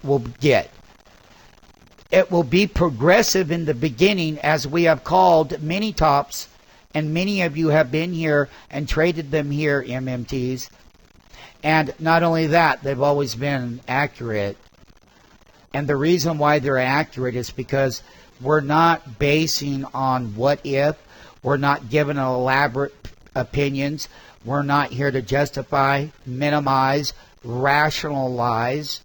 will get. It will be progressive in the beginning, as we have called mini tops, and many of you have been here and traded them here, MMTs. And not only that, they've always been accurate. And the reason why they're accurate is because we're not basing on what if. We're not giving elaborate opinions. We're not here to justify, minimize, rationalize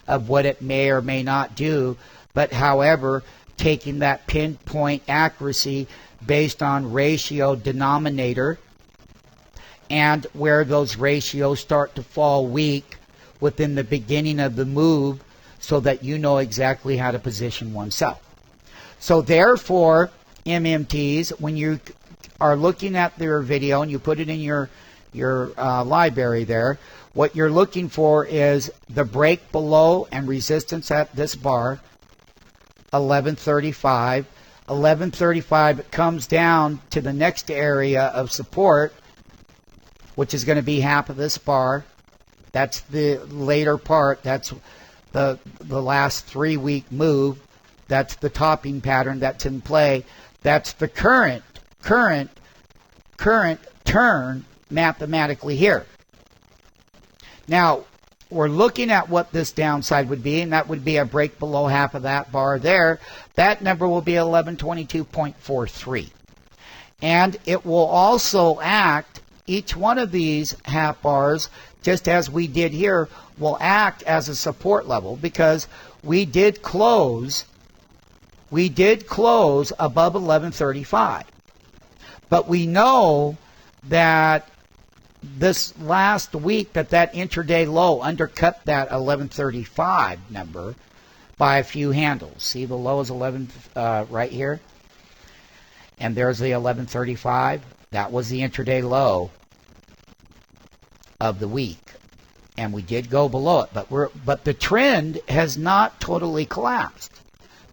of what it may or may not do. But however, taking that pinpoint accuracy based on ratio denominator, and where those ratios start to fall weak within the beginning of the move, so that you know exactly how to position oneself. So therefore, MMTs, when you are looking at their video and you put it in your library there, what you're looking for is the break below and resistance at this bar, 1135. 1135 comes down to the next area of support, which is going to be half of this bar. That's the later part. That's the last 3-week move. That's the topping pattern that's in play. That's the current turn mathematically here. Now, we're looking at what this downside would be, and that would be a break below half of that bar there. That number will be 1122.43. And it will also act, each one of these half bars, just as we did here, will act as a support level, because we did close above 1135. But we know that this last week that intraday low undercut that 1135 number by a few handles. See, the low is 11 right here, and there's the 1135. That was the intraday low of the week, and we did go below it, but the trend has not totally collapsed,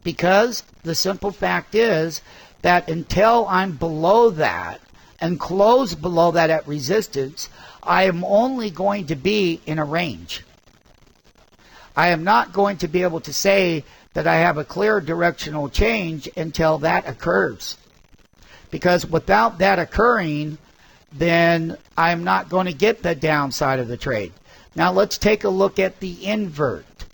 because the simple fact is that until I'm below that and close below that at resistance, I am only going to be in a range. I am not going to be able to say that I have a clear directional change until that occurs. Because without that occurring, then I'm not going to get the downside of the trade. Now let's take a look at the invert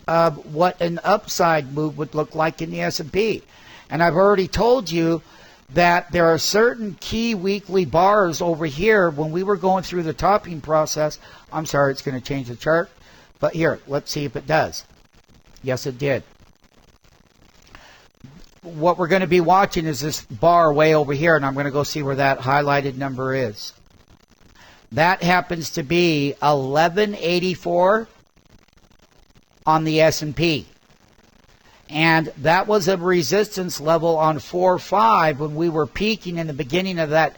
of what an upside move would look like in the S&P. And I've already told you that there are certain key weekly bars over here. When we were going through the topping process, I'm sorry, it's going to change the chart. But here, let's see if it does. Yes, it did. What we're going to be watching is this bar way over here, and I'm going to go see where that highlighted number is. That happens to be 1184 on the S&P. And that was a resistance level on 4-5 when we were peaking in the beginning of that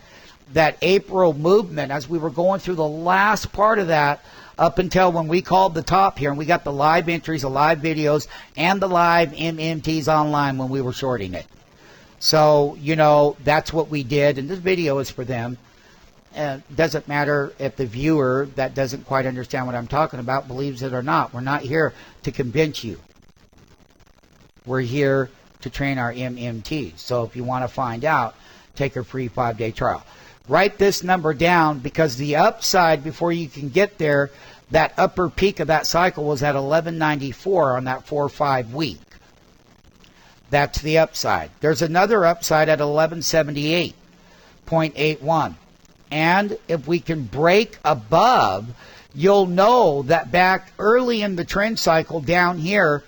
April movement, as we were going through the last part of that, up until when we called the top here, and we got the live entries, the live videos, and the live MMTs online when we were shorting it. So, you know, that's what we did, and this video is for them. Doesn't matter if the viewer that doesn't quite understand what I'm talking about believes it or not. We're not here to convince you. We're here to train our MMTs. So if you want to find out, take a free 5-day trial. Write this number down, because the upside, before you can get there, that upper peak of that cycle was at 1194 on that 4-5 week. That's the upside. There's another upside at 1178.81. And if we can break above, you'll know that back early in the trend cycle down here,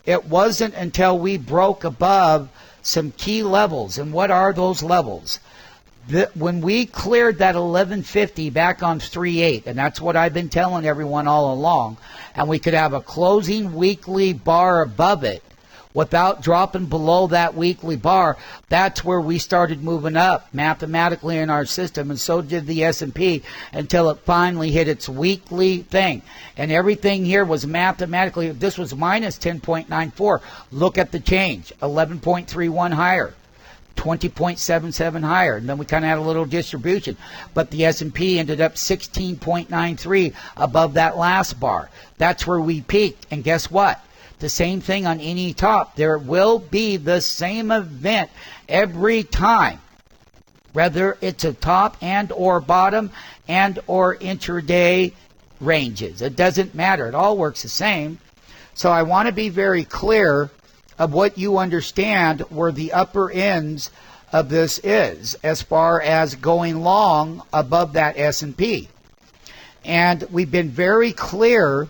it wasn't until we broke above some key levels. And what are those levels? When we cleared that 1150 back on 3/8, and that's what I've been telling everyone all along, and we could have a closing weekly bar above it without dropping below that weekly bar, that's where we started moving up mathematically in our system, and so did the S&P, until it finally hit its weekly thing. And everything here was mathematically, this was minus 10.94. Look at the change, 11.31 higher. 20.77 higher, and then we kind of had a little distribution, but the S&P ended up 16.93 above that last bar. That's where we peaked, and guess what? The same thing on any top. There will be the same event every time, whether it's a top and or bottom and or intraday ranges. It doesn't matter. It all works the same. So I want to be very clear of what you understand where the upper ends of this is as far as going long above that S&P. And we've been very clear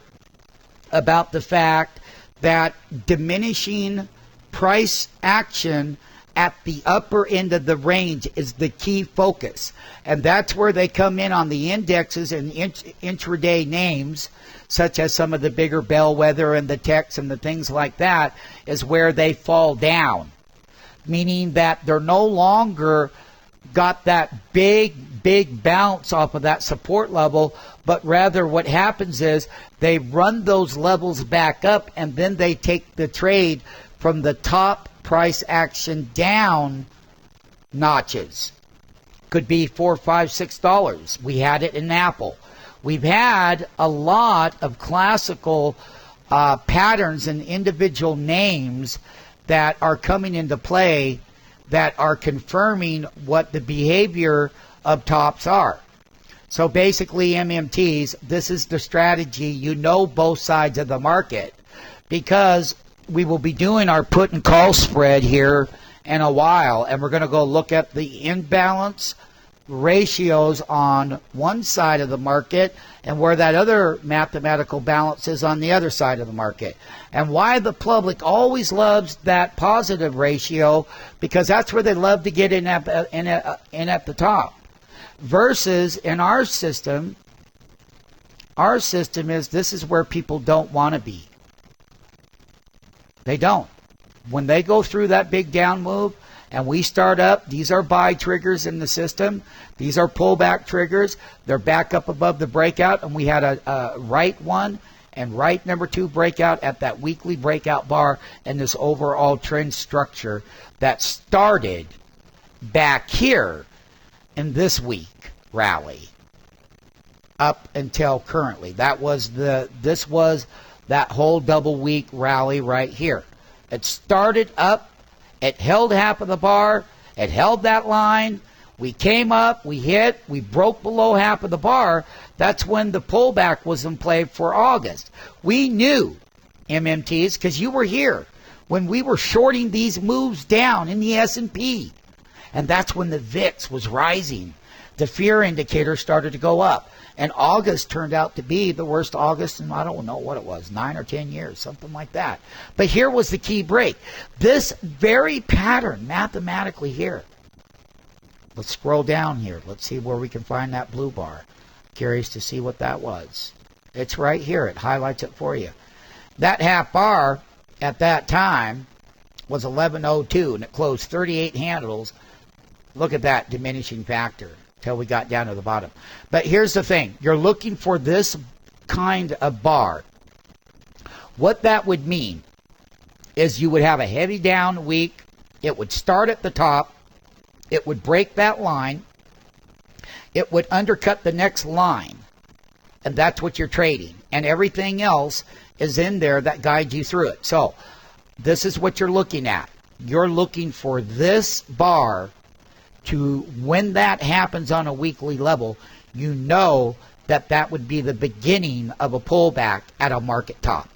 about the fact that diminishing price action at the upper end of the range is the key focus. And that's where they come in on the indexes and intraday names, such as some of the bigger bellwether and the techs and the things like that, is where they fall down. Meaning that they're no longer got that big bounce off of that support level, but rather what happens is they run those levels back up and then they take the trade from the top price action down notches. Could be $4, $5, $6. We had it in Apple. We've had a lot of classical patterns and individual names that are coming into play that are confirming what the behavior of tops are. So basically, MMTs, this is the strategy. You know both sides of the market, because we will be doing our put and call spread here in a while, and we're going to go look at the imbalance ratios on one side of the market and where that other mathematical balance is on the other side of the market, and why the public always loves that positive ratio, because that's where they love to get in at the top. Versus in our system is this is where people don't want to be. They don't. When they go through that big down move and we start up, these are buy triggers in the system. These are pullback triggers. They're back up above the breakout, and we had a right one and right number 2 breakout at that weekly breakout bar and this overall trend structure that started back here in this week rally up until currently. This was that whole double week rally right here. It started up, it held half of the bar, it held that line, we came up, we hit, we broke below half of the bar. That's when the pullback was in play for August. We knew, MMTs, because you were here when we were shorting these moves down in the S&P. And that's when the VIX was rising. The fear indicator started to go up. And August turned out to be the worst August in, I don't know what it was, 9 or 10 years, something like that. But here was the key break. This very pattern mathematically here. Let's scroll down here. Let's see where we can find that blue bar. Curious to see what that was. It's right here. It highlights it for you. That half bar at that time was 1102, and it closed 38 handles. Look at that diminishing factor till we got down to the bottom. But here's the thing. You're looking for this kind of bar. What that would mean is you would have a heavy down week. It would start at the top. It would break that line. It would undercut the next line. And that's what you're trading. And everything else is in there that guides you through it. So this is what you're looking at. You're looking for this bar to, when that happens on a weekly level, you know that that would be the beginning of a pullback at a market top.